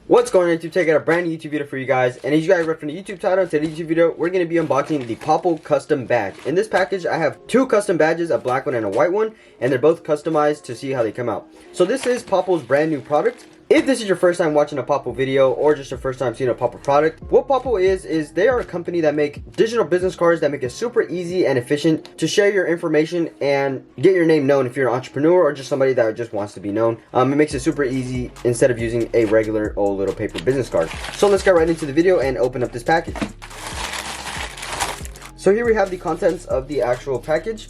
What's going on YouTube? Taking a brand new YouTube video for you guys, and as you guys read from the YouTube title, today's YouTube video, we're going to be unboxing the Popl custom badge. In this package, I have two custom badges, a black one and a white one, and they're both customized to see how they come out. So this is Popl's brand new product. If this is your first time watching a Popl video or just your first time seeing a Popl product, what Popl is they are a company that make digital business cards that make it super easy and efficient to share your information and get your name known if you're an entrepreneur or just somebody that just wants to be known. It makes it super easy instead of using a regular old little paper business card. So let's get right into the video and open up this package. So here we have the contents of the actual package.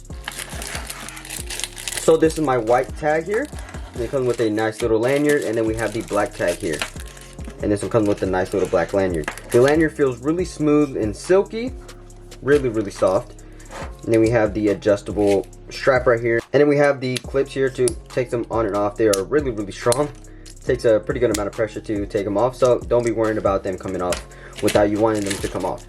So this is my white tag here. They come with a nice little lanyard, and then we have the black tag here, and this one comes with a nice little black lanyard. The lanyard feels really smooth and silky, really soft. And then we have the adjustable strap right here, and then we have the clips here to take them on and off. They are really strong. It takes a pretty good amount of pressure to take them off, so don't be worrying about them coming off without you wanting them to come off.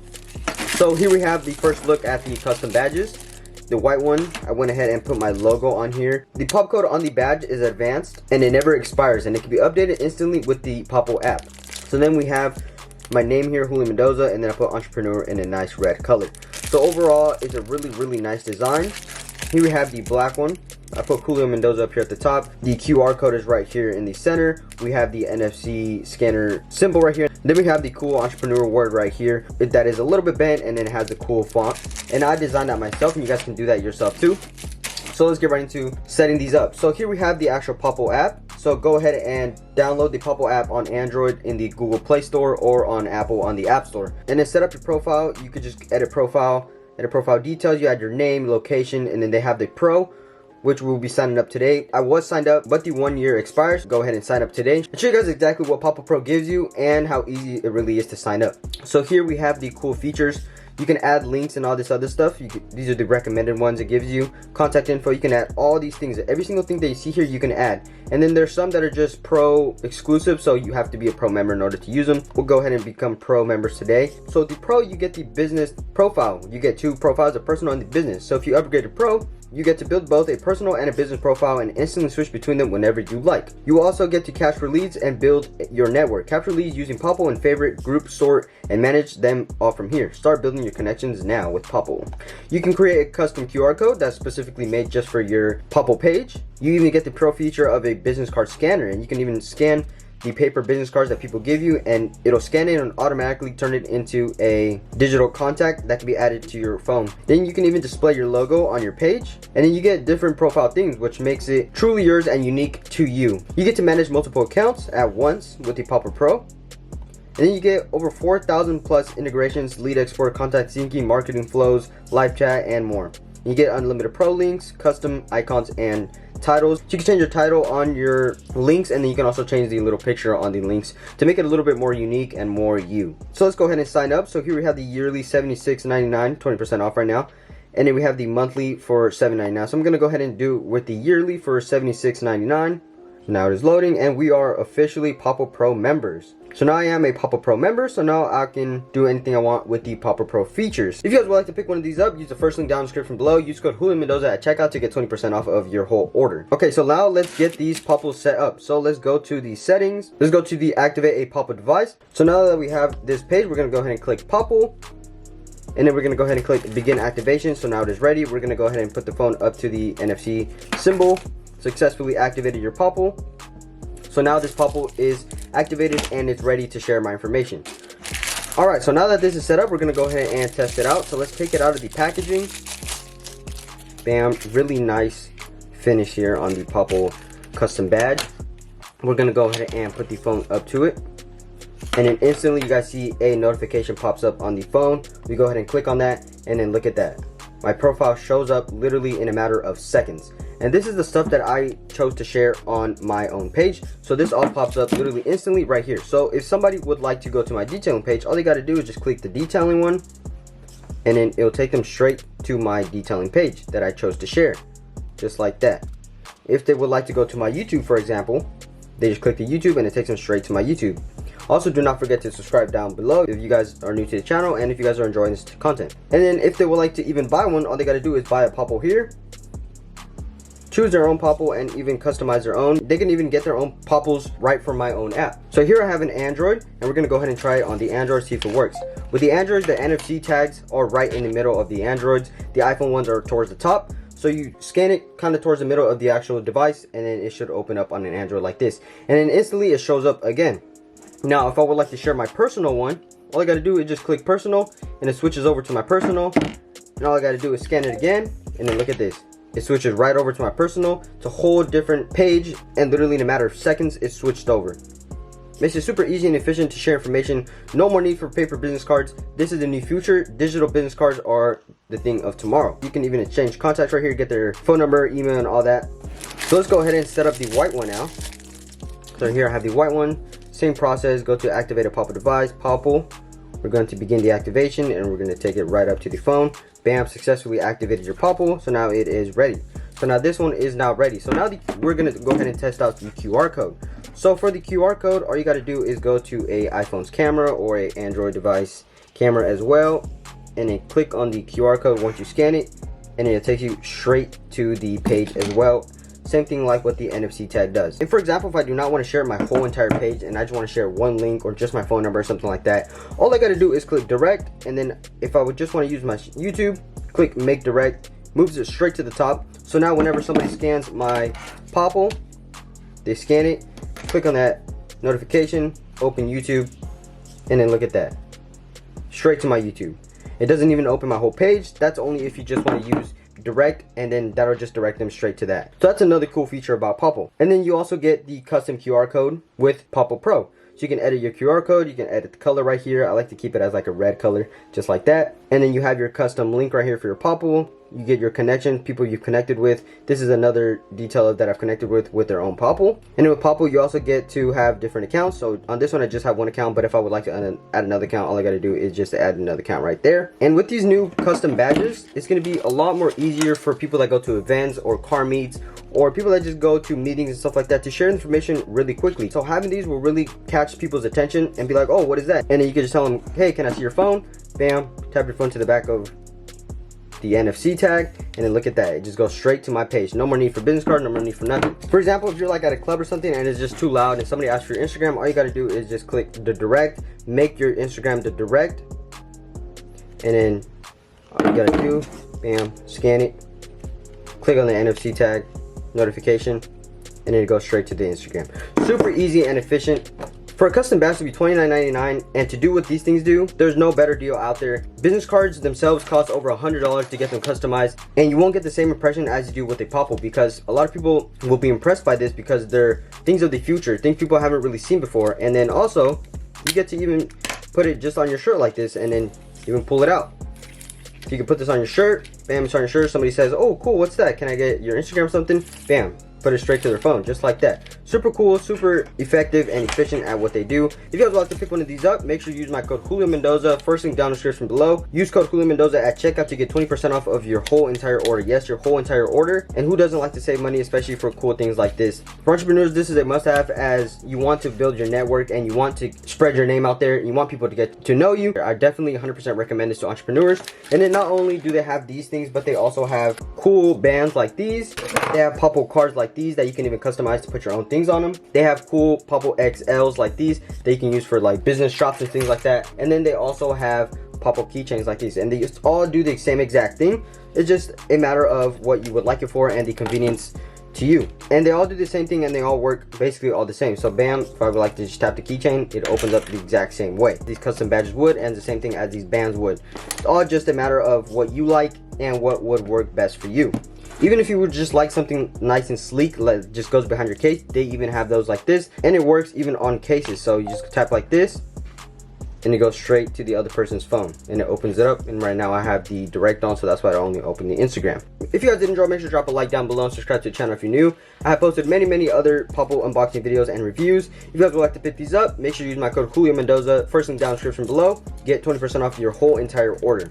So here we have the first look at the custom badges. The white one, I went ahead and put my logo on here. The pop code on the badge is advanced and it never expires, and it can be updated instantly with the Popl app. So then we have my name here, Julio Mendoza, and then I put entrepreneur in a nice red color. So overall, it's a really nice design. Here we have the black one. I put Julio Mendoza up here at the top. The QR code is right here in the center. We have the NFC scanner symbol right here. Then we have the cool entrepreneur word right here. That is a little bit bent, and then it has a cool font. And I designed that myself, and you guys can do that yourself too. So let's get right into setting these up. So here we have the actual Popl app. So go ahead and download the Popl app on Android in the Google Play Store or on Apple on the App Store. And then set up your profile. You could just edit profile details. You add your name, location, and then they have the Pro, which we'll be signing up today. I was signed up, but the 1 year expires. Go ahead and sign up today. I'll show you guys exactly what Popl Pro gives you and how easy it really is to sign up. So here we have the cool features. You can add links and all this other stuff. These are the recommended ones it gives you. Contact info, you can add all these things. Every single thing that you see here, you can add. And then there's some that are just Pro exclusive, so you have to be a Pro member in order to use them. We'll go ahead and become Pro members today. So the Pro, you get the business profile. You get two profiles, a personal and the business. So if you upgrade to Pro, you get to build both a personal and a business profile and instantly switch between them whenever you like. You also get to capture leads and build your network. Capture leads using Popl and favorite, group, sort, and manage them all from here. Start building your connections now with Popl. You can create a custom QR code that's specifically made just for your Popl page. You even get the Pro feature of a business card scanner, and you can even scan the paper business cards that people give you, and it'll scan it and automatically turn it into a digital contact that can be added to your phone. Then you can even display your logo on your page, and then you get different profile things, which makes it truly yours and unique to you. You get to manage multiple accounts at once with the Popl Pro. And then you get over 4,000 plus integrations, lead export, contact syncing, marketing flows, live chat, and more. You get unlimited Pro links, custom icons, and titles. You can change your title on your links, and then you can also change the little picture on the links to make it a little bit more unique and more you. So let's go ahead and sign up. So here we have the yearly $76.99, 20% off right now. And then we have the monthly for $7.99. So I'm going to go ahead and do with the yearly for $76.99. Now it is loading, and we are officially Popl Pro members. So now I am a Popl Pro member, so now I can do anything I want with the Popl Pro features. If you guys would like to pick one of these up, use the first link down in the description below. Use code Julio Mendoza at checkout to get 20% off of your whole order. Okay, so now let's get these Popl set up. So let's go to the settings. Let's go to the activate a Popl device. So now that we have this page, we're going to go ahead and click Popl. And then we're going to go ahead and click begin activation. So now it is ready. We're going to go ahead and put the phone up to the NFC symbol. Successfully activated your Popl. So now this Popl is activated and it's ready to share my information. Alright, so now that this is set up, we're going to go ahead and test it out. So let's take it out of the packaging. Bam, really nice finish here on the Popl custom badge. We're going to go ahead and put the phone up to it. And then instantly you guys see a notification pops up on the phone. We go ahead and click on that, and then look at that. My profile shows up literally in a matter of seconds. And this is the stuff that I chose to share on my own page. So this all pops up literally instantly right here. So if somebody would like to go to my detailing page, all they got to do is just click the detailing one, and then it'll take them straight to my detailing page that I chose to share, just like that. If they would like to go to my YouTube, for example, they just click the YouTube and it takes them straight to my YouTube. Also, do not forget to subscribe down below if you guys are new to the channel and if you guys are enjoying this content. And then if they would like to even buy one, all they got to do is buy a Popl here. choose their own Popl and even customize their own. They can even get their own Popls right from my own app. So here I have an Android, and we're gonna go ahead and try it on the Android, see if it works. With the Android, the NFC tags are right in the middle of the Androids. The iPhone ones are towards the top. So you scan it kind of towards the middle of the actual device, and then it should open up on an Android like this. And then instantly it shows up again. Now, if I would like to share my personal one, all I gotta do is just click personal, and it switches over to my personal. And all I gotta do is scan it again, and then look at this. It switches right over to my personal. It's a whole different page, and literally in a matter of seconds, it switched over. Makes it super easy and efficient to share information. No more need for paper business cards. This is the new future. Digital business cards are the thing of tomorrow. You can even exchange contacts right here, get their phone number, email, and all that. So let's go ahead and set up the white one now. So here I have the white one. Same process. Go to activate a Popl device, Popl. We're going to begin the activation, and we're going to take it right up to the phone. Bam, successfully activated your Popl. So now it is ready. So now this one is now ready. So now we're going to go ahead and test out the QR code. So for the QR code, all you got to do is go to a iPhone's camera or a Android device camera as well, and then click on the QR code once you scan it, and it'll take you straight to the page as well. Same thing like what the NFC tag does. And for example, if I do not want to share my whole entire page and I just want to share one link or just my phone number or something like that, all I got to do is click direct, and then if I would just want to use my YouTube, click make direct, moves it straight to the top. So now whenever somebody scans my Popl, they scan it, click on that notification, open YouTube, and then look at that, straight to my YouTube. It doesn't even open my whole page. That's only if you just want to use direct, and then that'll just direct them straight to that. So that's another cool feature about Popl. And then you also get the custom QR code with Popl Pro. So you can edit your QR code, you can edit the color right here. I like to keep it as like a red color, just like that. And then you have your custom link right here for your Popl. You get your connection, people you've connected with. This is another detailer that I've connected with their own Popl. And with Popl, you also get to have different accounts. So on this one, I just have one account, but if I would like to add another account, all I got to do is just add another account right there. And with these new custom badges, it's going to be a lot more easier for people that go to events or car meets, or people that just go to meetings and stuff like that, to share information really quickly. So having these will really catch people's attention and be like, oh, what is that? And then you can just tell them, hey, can I see your phone? Bam, tap your phone to the back of the NFC tag, and then look at that, it just goes straight to my page. No more need for business card, no more need for nothing. For example, if you're like at a club or something and it's just too loud and somebody asks for your Instagram, all you got to do is just click the direct, make your Instagram the direct, and then all you got to do, bam, scan it, click on the NFC tag, notification, and then it goes straight to the Instagram. Super easy and efficient. For a custom badge to be $29.99, and to do what these things do, there's no better deal out there. Business cards themselves cost over $100 to get them customized, and you won't get the same impression as you do with a Popl, because a lot of people will be impressed by this because they're things of the future, things people haven't really seen before. And then also, you get to even put it just on your shirt like this, and then even pull it out. So you can put this on your shirt, bam, it's on your shirt. Somebody says, oh cool, what's that? Can I get your Instagram or something? Bam, put it straight to their phone, just like that. Super cool, super effective and efficient at what they do. If you guys would like to pick one of these up, make sure you use my code Julio Mendoza. First link down in the description below. Use code Julio Mendoza at checkout to get 20% off of your whole entire order. Yes, your whole entire order. And who doesn't like to save money, especially for cool things like this? For entrepreneurs, this is a must-have, as you want to build your network and you want to spread your name out there and you want people to get to know you. I definitely 100% recommend this to entrepreneurs. And then not only do they have these things, but they also have cool bands like these. They have Popl cards like these that you can even customize to put your own things on them. They have cool Popl XLs like these that you can use for like business shops and things like that. And then they also have Popl keychains like these, and they just all do the same exact thing. It's just a matter of what you would like it for and the convenience to you. And they all do the same thing, and they all work basically all the same. So bam, if I would like to just tap the keychain, it opens up the exact same way these custom badges would, and the same thing as these bands would. It's all just a matter of what you like and what would work best for you. Even if you would just like something nice and sleek, like just goes behind your case, they even have those like this, and it works even on cases. So you just tap like this, and it goes straight to the other person's phone, and it opens it up. And right now I have the direct on, so that's why I only open the Instagram. If you guys did enjoy, make sure to drop a like down below and subscribe to the channel if you're new. I have posted many other Popl unboxing videos and reviews. If you guys would like to pick these up, make sure you use my code Julio Mendoza. First link down in the description below. Get 20% off your whole entire order.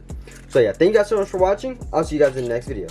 So yeah, thank you guys so much for watching. I'll see you guys in the next video.